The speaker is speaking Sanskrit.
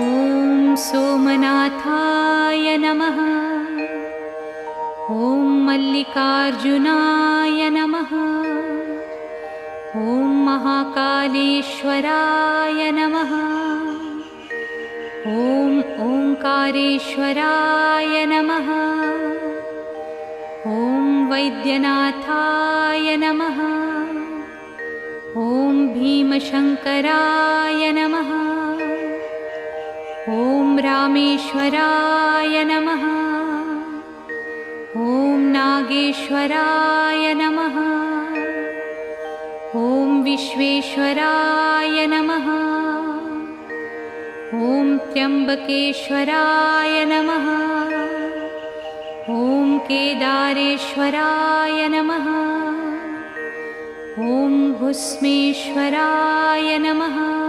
ॐ सोमनाथाय नमः। ॐ मल्लिकार्जुनाय नमः। ॐ महाकालेश्वराय नमः। ॐ ओंकारेश्वराय नमः। ॐ वैद्यनाथाय नमः। ॐ भीमशङ्कराय नमः। ॐ रामेश्वराय नमः। ॐ नागेश्वराय नमः। ॐ विश्वेश्वराय नमः। ॐ त्र्यम्बकेश्वराय नमः। ॐ केदारेश्वराय नमः। ॐ भुस्मेश्वराय नमः।